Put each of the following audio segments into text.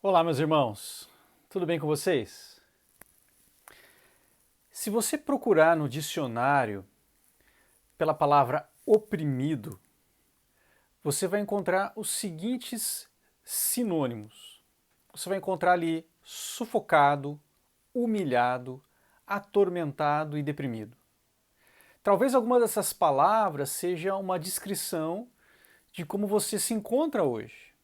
Olá, meus irmãos, tudo bem com vocês? Se você procurar no dicionário pela palavra oprimido, você vai encontrar os seguintes sinônimos. Você vai encontrar ali sufocado, humilhado, atormentado e deprimido. Talvez alguma dessas palavras seja uma descrição de como você se encontra hoje.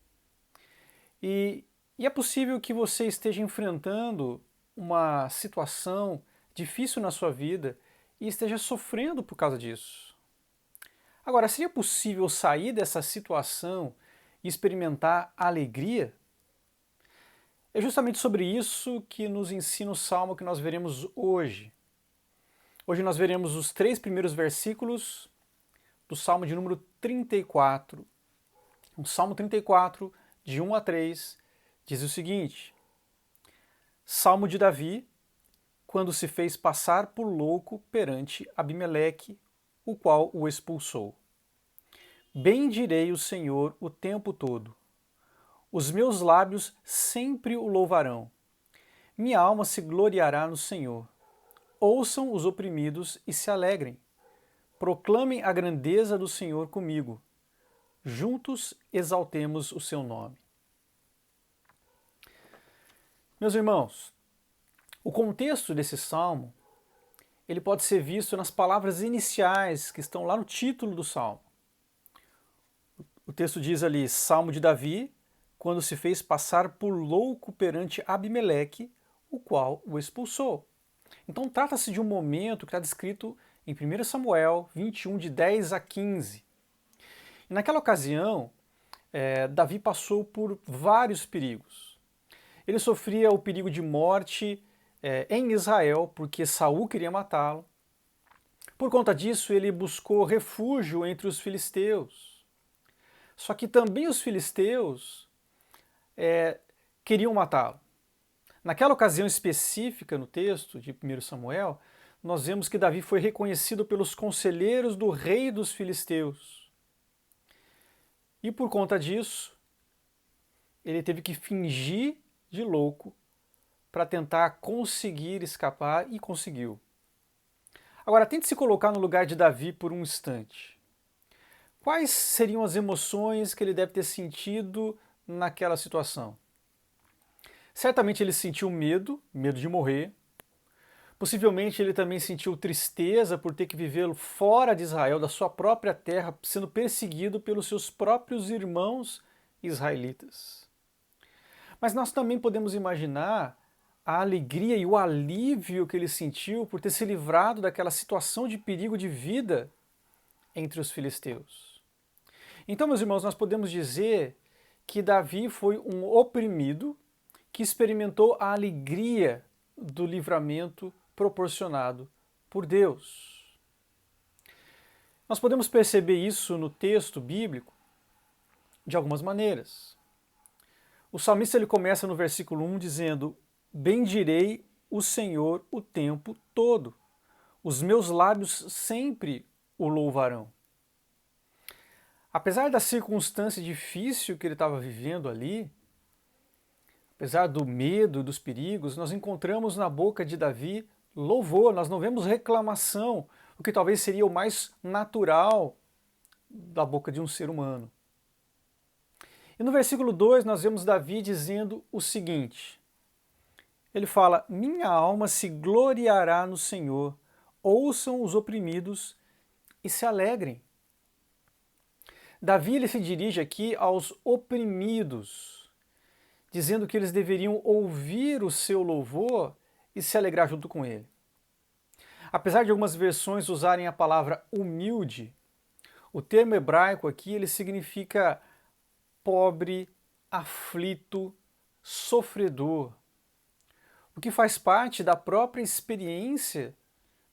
E, e é possível que você esteja enfrentando uma situação difícil na sua vida e esteja sofrendo por causa disso. Agora, seria possível sair dessa situação e experimentar alegria? É justamente sobre isso que nos ensina o salmo que nós veremos hoje. Hoje nós veremos os 3 primeiros versículos do salmo de número 34. O salmo 34, de 1 a 3, diz o seguinte: Salmo de Davi, quando se fez passar por louco perante Abimeleque, o qual o expulsou. Bendirei o Senhor o tempo todo. Os meus lábios sempre o louvarão. Minha alma se gloriará no Senhor. Ouçam os oprimidos e se alegrem. Proclamem a grandeza do Senhor comigo. Juntos exaltemos o seu nome. Meus irmãos, o contexto desse salmo, ele pode ser visto nas palavras iniciais que estão lá no título do salmo. O texto diz ali, Salmo de Davi, quando se fez passar por louco perante Abimeleque, o qual o expulsou. Então trata-se de um momento que está descrito em 1 Samuel 21, de 10 a 15. E naquela ocasião, Davi passou por vários perigos. Ele sofria o perigo de morte em Israel, porque Saul queria matá-lo. Por conta disso, ele buscou refúgio entre os filisteus. Só que também os filisteus queriam matá-lo. Naquela ocasião específica no texto de 1 Samuel, nós vemos que Davi foi reconhecido pelos conselheiros do rei dos filisteus. E por conta disso, ele teve que fingir de louco para tentar conseguir escapar e conseguiu. Agora, tente se colocar no lugar de Davi por um instante. Quais seriam as emoções que ele deve ter sentido naquela situação? Certamente ele sentiu medo, medo de morrer. Possivelmente ele também sentiu tristeza por ter que viver fora de Israel, da sua própria terra, sendo perseguido pelos seus próprios irmãos israelitas. Mas nós também podemos imaginar a alegria e o alívio que ele sentiu por ter se livrado daquela situação de perigo de vida entre os filisteus. Então, meus irmãos, nós podemos dizer que Davi foi um oprimido que experimentou a alegria do livramento proporcionado por Deus. Nós podemos perceber isso no texto bíblico de algumas maneiras. O salmista ele começa no versículo 1 dizendo: Bendirei o Senhor o tempo todo. Os meus lábios sempre o louvarão. Apesar da circunstância difícil que ele estava vivendo ali, apesar do medo, dos perigos, nós encontramos na boca de Davi louvor, nós não vemos reclamação, o que talvez seria o mais natural da boca de um ser humano. E no versículo 2 nós vemos Davi dizendo o seguinte, ele fala, minha alma se gloriará no Senhor, ouçam os oprimidos e se alegrem. Davi ele se dirige aqui aos oprimidos, dizendo que eles deveriam ouvir o seu louvor e se alegrar junto com ele. Apesar de algumas versões usarem a palavra humilde, o termo hebraico aqui ele significa pobre, aflito, sofredor, o que faz parte da própria experiência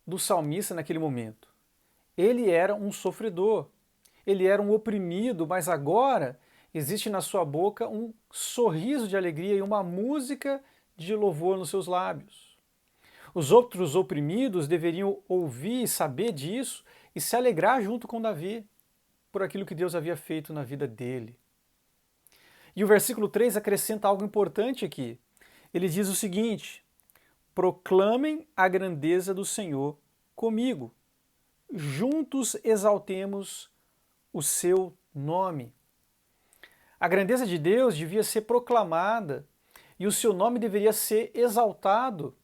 do salmista naquele momento. Ele era um sofredor, ele era um oprimido, mas agora existe na sua boca um sorriso de alegria e uma música de louvor nos seus lábios. Os outros oprimidos deveriam ouvir e saber disso e se alegrar junto com Davi por aquilo que Deus havia feito na vida dele. E o versículo 3 acrescenta algo importante aqui. Ele diz o seguinte: proclamem a grandeza do Senhor comigo, juntos exaltemos o seu nome. A grandeza de Deus devia ser proclamada e o seu nome deveria ser exaltado.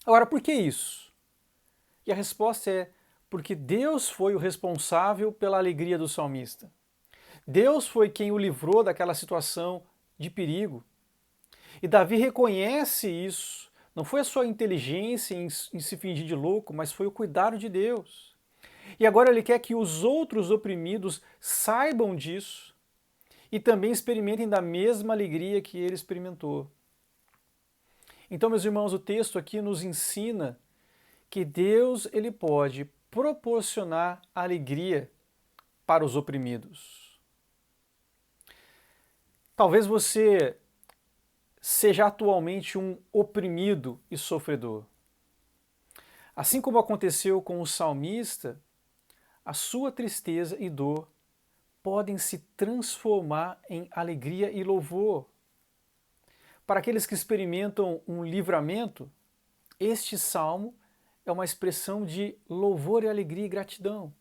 Agora, por que isso? E a resposta é porque Deus foi o responsável pela alegria do salmista. Deus foi quem o livrou daquela situação de perigo. E Davi reconhece isso. Não foi a sua inteligência em se fingir de louco, mas foi o cuidado de Deus. E agora ele quer que os outros oprimidos saibam disso e também experimentem da mesma alegria que ele experimentou. Então, meus irmãos, o texto aqui nos ensina que Deus ele pode proporcionar alegria para os oprimidos. Talvez você seja atualmente um oprimido e sofredor. Assim como aconteceu com o salmista, a sua tristeza e dor podem se transformar em alegria e louvor. Para aqueles que experimentam um livramento, este salmo é uma expressão de louvor e alegria e gratidão.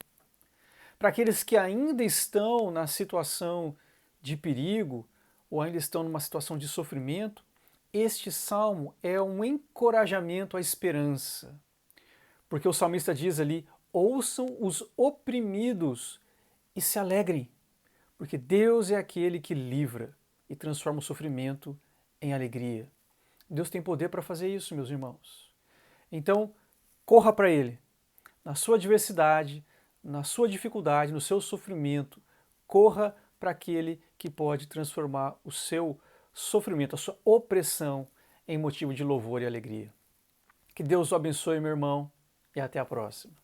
Para aqueles que ainda estão na situação de perigo ou ainda estão numa situação de sofrimento, este salmo é um encorajamento à esperança. Porque o salmista diz ali: ouçam os oprimidos e se alegrem, porque Deus é aquele que livra e transforma o sofrimento em alegria. Deus tem poder para fazer isso, meus irmãos. Então, corra para Ele. Na sua adversidade, na sua dificuldade, no seu sofrimento, corra para aquele que pode transformar o seu sofrimento, a sua opressão, em motivo de louvor e alegria. Que Deus o abençoe, meu irmão, e até a próxima.